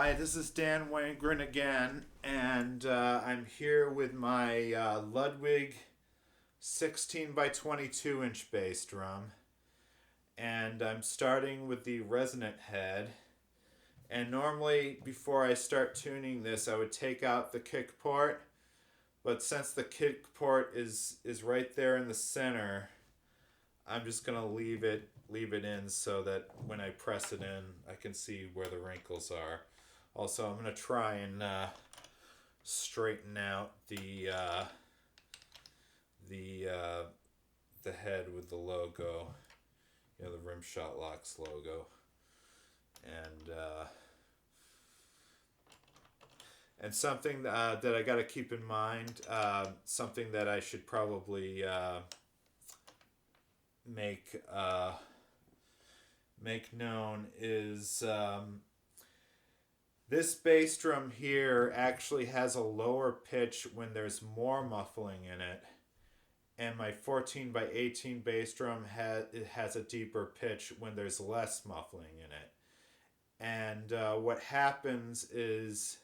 Hi, this is Dan Wangerin again, and I'm here with my Ludwig 16 by 22 inch bass drum, and I'm starting with the resonant head. And normally, before I start tuning this, I would take out the kick port, but since the kick port is right there in the center, I'm just gonna leave it in so that when I press it in, I can see where the wrinkles are. Also, I'm gonna try and straighten out the uh, the head with the logo, the Rimshot Locks logo, and and something that I got to keep in mind, something that I should probably make make known is. This bass drum here actually has a lower pitch when there's more muffling in it, and my 14 by 18 bass drum has a deeper pitch when there's less muffling in it. And what happens is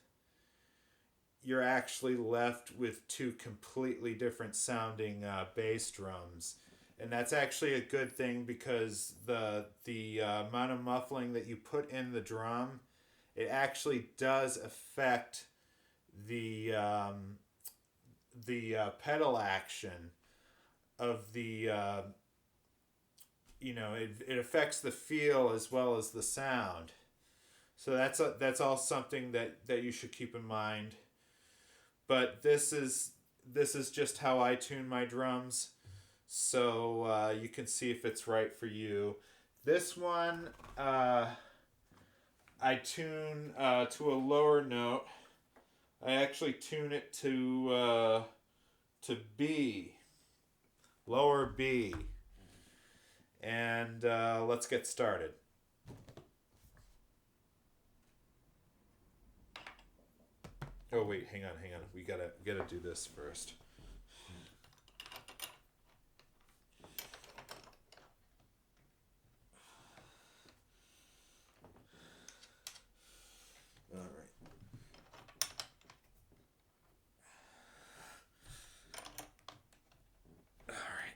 you're actually left with two completely different sounding bass drums. And that's actually a good thing because the amount of muffling that you put in the drum, it actually does affect the pedal action of it affects the feel as well as the sound. So that's all something that you should keep in mind. But this is just how I tune my drums, so you can see if it's right for you. This one. I tune to a lower note. I actually tune it to B, lower B, and let's get started. Oh wait, hang on. We gotta do this first. All right. All right.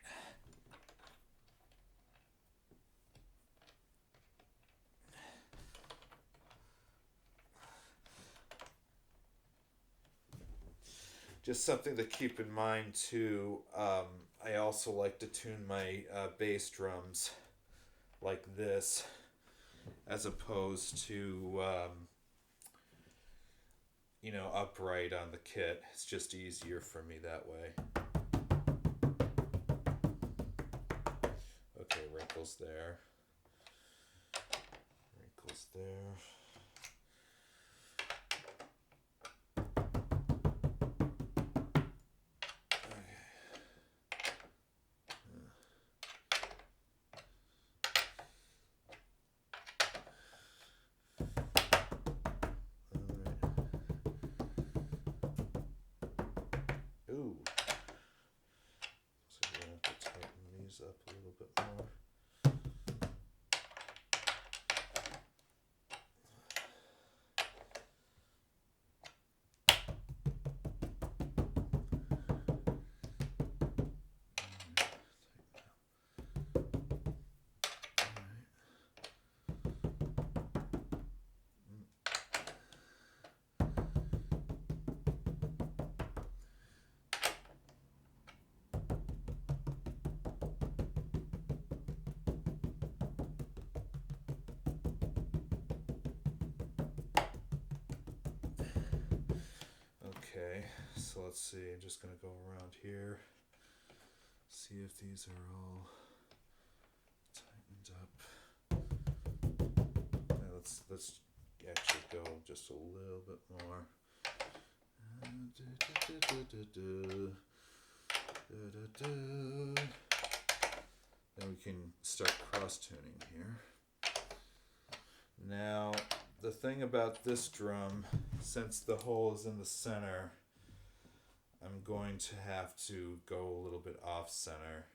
Just something to keep in mind too. I also like to tune my bass drums like this, as opposed to upright on the kit. It's just easier for me that way. Okay, wrinkles there. Wrinkles there. Ooh. So we're going to have to tighten these up a little bit more. Okay, so let's see. I'm just gonna go around here, see if these are all tightened up. Now let's actually go just a little bit more. Then we can start cross tuning here. Now, the thing about this drum, since the hole is in the center, I'm going to have to go a little bit off center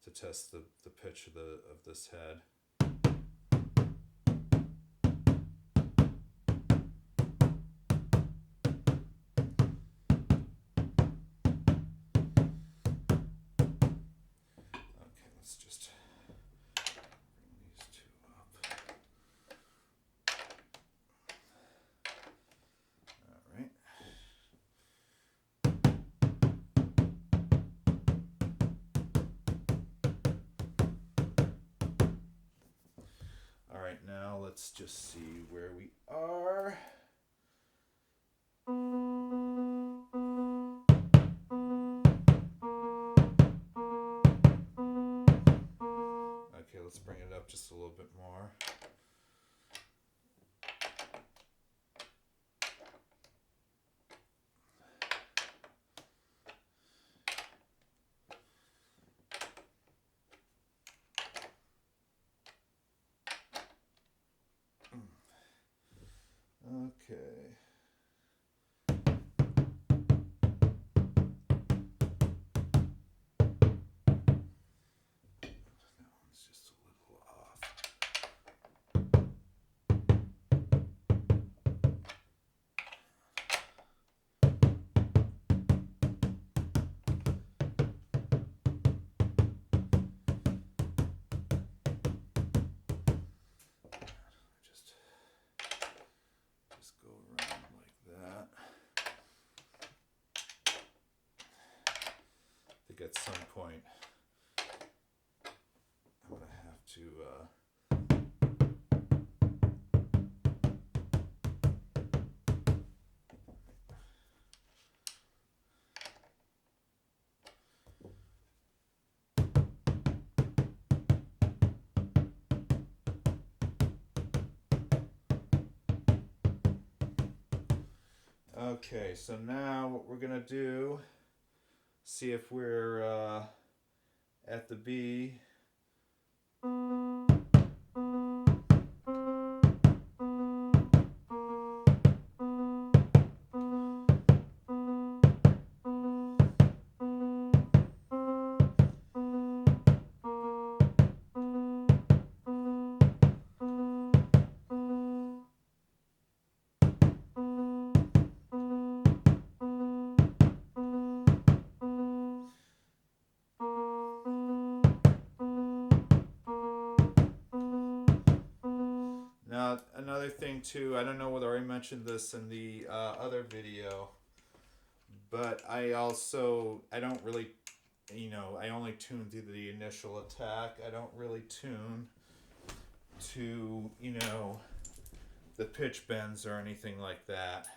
to test the pitch of this head. let's just see where we are. Okay, let's bring it up just a little bit more. Okay. That one's just a little off. Just go around like that. I think at some point I'm going to have to Okay, so now what we're gonna do, see if we're at the B. Now, another thing too, I don't know whether I mentioned this in the other video, but I don't really, I only tune to the initial attack. I don't really tune to, the pitch bends or anything like that.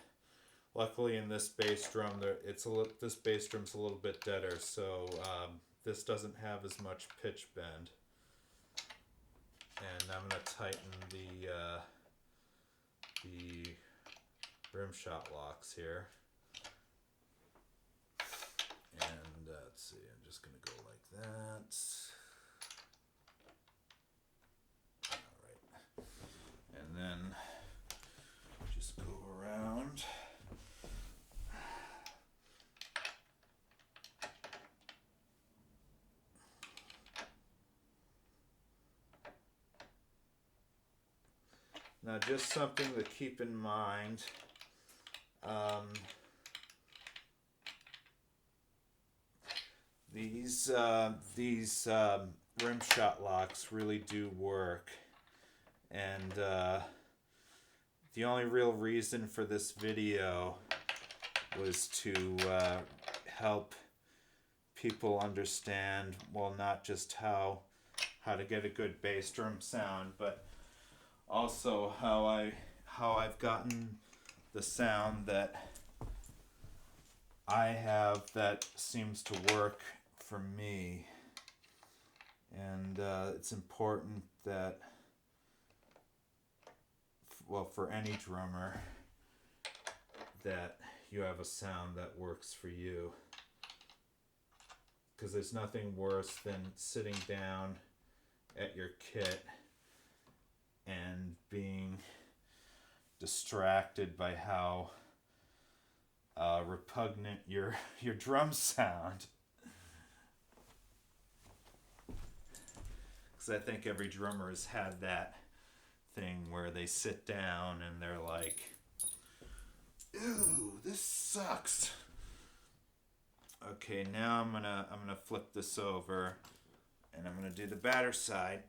Luckily in this bass drum, this bass drum's a little bit deader, so this doesn't have as much pitch bend. And I'm going to tighten the rim shot locks here. And let's see, I'm just going to go like that. Alright. And then just go around. Now, just something to keep in mind. These rim shot locks really do work, and the only real reason for this video was to help people understand, well, not just how to get a good bass drum sound, but also how I've gotten the sound that I have that seems to work for me. And it's important that, well, for any drummer, that you have a sound that works for you. Because there's nothing worse than sitting down at your kit and being distracted by how repugnant your drums sound. Because I think every drummer has had that thing where they sit down and they're like, "Ew, this sucks." Okay, now I'm gonna flip this over, and I'm gonna do the batter side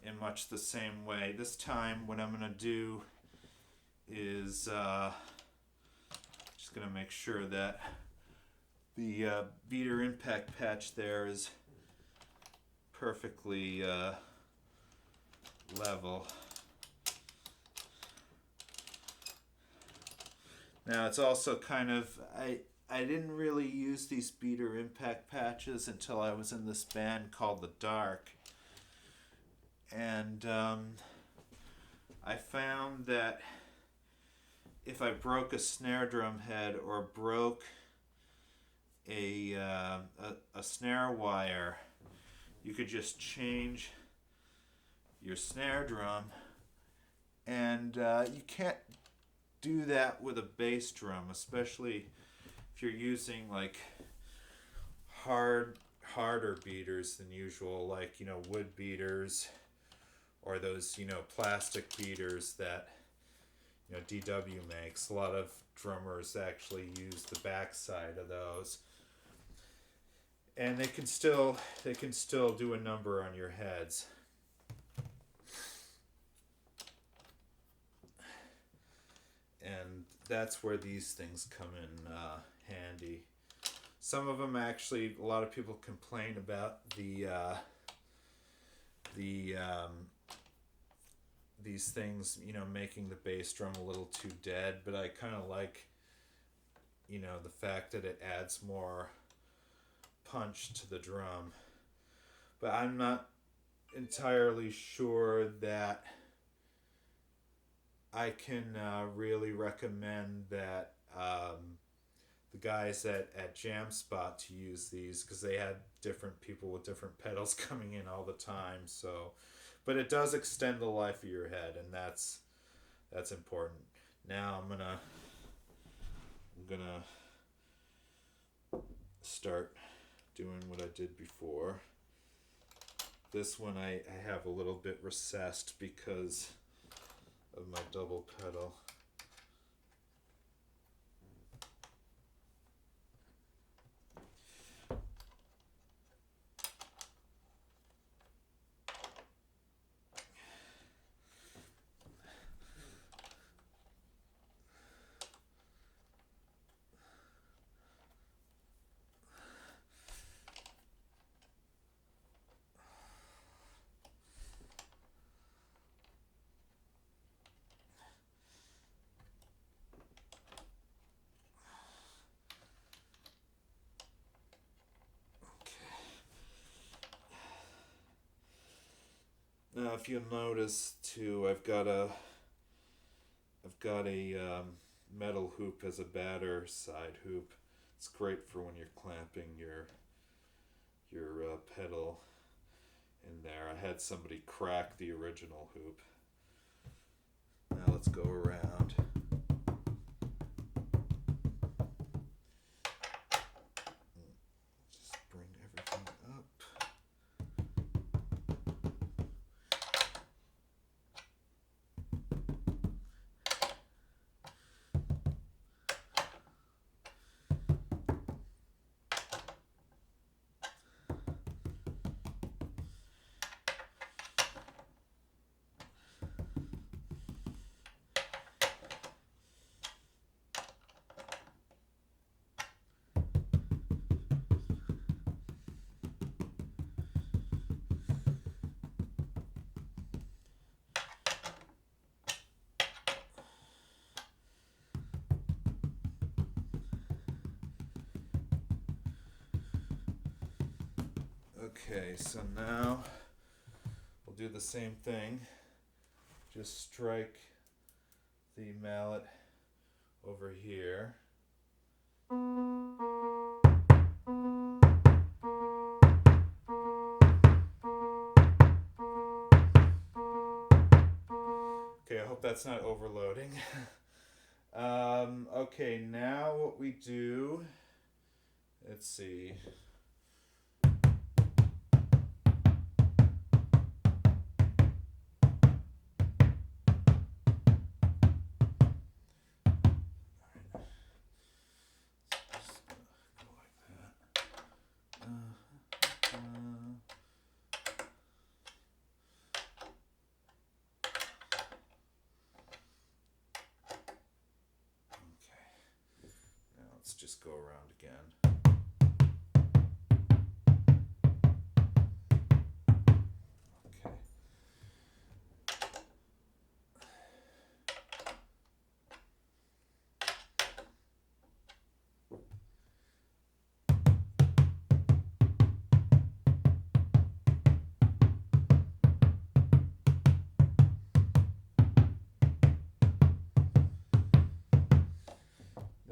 in much the same way. This time, what I'm gonna do is just gonna make sure that the beater impact patch there is perfectly level. Now it's also kind of, I didn't really use these beater impact patches until I was in this band called The Dark. And I found that if I broke a snare drum head or broke a snare wire, you could just change your snare drum, and you can't do that with a bass drum, especially if you're using like harder beaters than usual, like wood beaters or those plastic beaters that DW makes. A lot of drummers actually use the backside of those, and they can still do a number on your heads. And that's where these things come in handy. Some of them actually, a lot of people complain about these things, making the bass drum a little too dead, but I kind of like, the fact that it adds more punch to the drum. But I'm not entirely sure that I can really recommend that the guys at Jam Spot to use these, because they had different people with different pedals coming in all the time. So, but it does extend the life of your head, and that's important. Now I'm gonna start doing what I did before. This one I have a little bit recessed because of my double pedal. Now, if you'll notice too, I've got a metal hoop as a batter side hoop. It's great for when you're clamping your pedal in there. I had somebody crack the original hoop. Now let's go around. Just bring everything up. Okay, so now we'll do the same thing. Just strike the mallet over here. Okay, I hope that's not overloading. Okay, now what we do, let's see. Let's just go around again. Okay.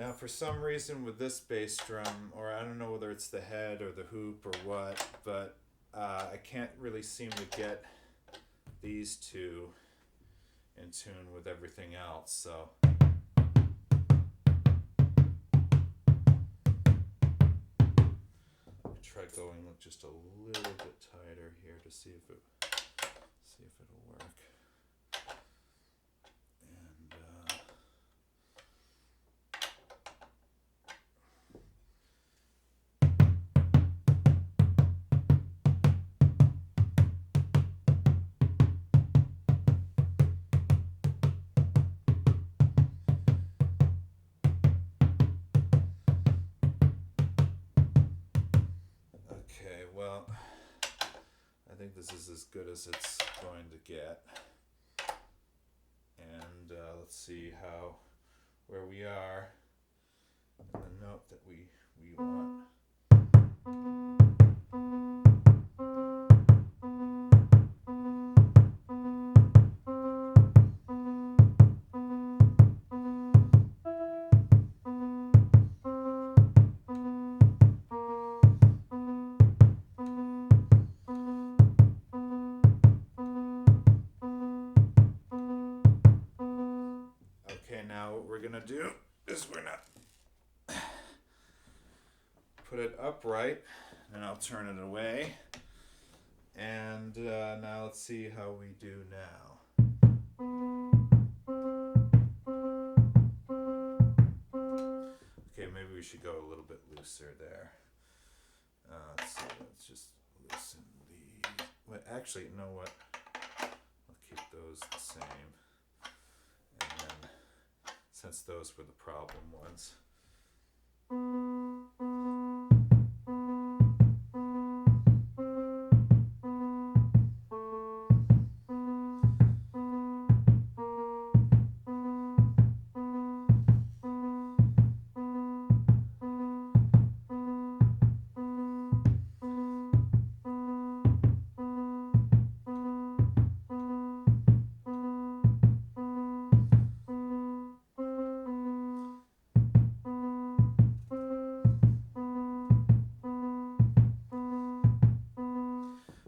Now, for some reason with this bass drum, or I don't know whether it's the head or the hoop or what, but I can't really seem to get these two in tune with everything else, so. Try going just a little bit tighter here to see if it'll work. And okay, well, I think this is as good as it's going to get. And let's see where we are in the note that we want. Okay, now what we're gonna do is we're gonna put it upright, and I'll turn it away. And now let's see how we do now. Okay, maybe we should go a little bit looser there. Let's see, let's just loosen these. Well, actually, you know what? I'll keep those the same. And then, since those were the problem ones.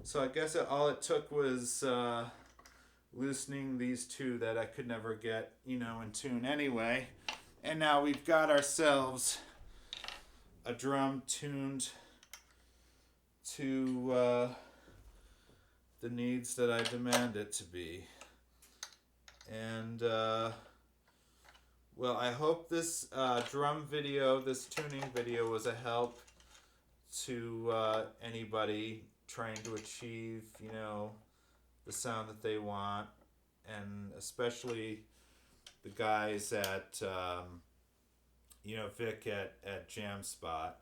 So I guess all it took was loosening these two that I could never get, in tune anyway. And now we've got ourselves a drum tuned to the needs that I demand it to be. And, well, I hope this drum video, this tuning video was a help to anybody trying to achieve, the sound that they want, and especially the guys at, Vic at Jam Spot.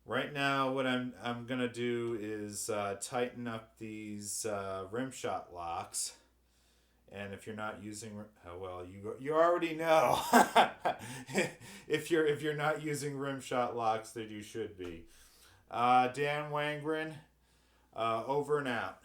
Right now, what I'm gonna do is tighten up these rim shot locks. And if you're not using, you already know. if you're not using rim shot locks, then you should be. Dan Wangerin, over and out.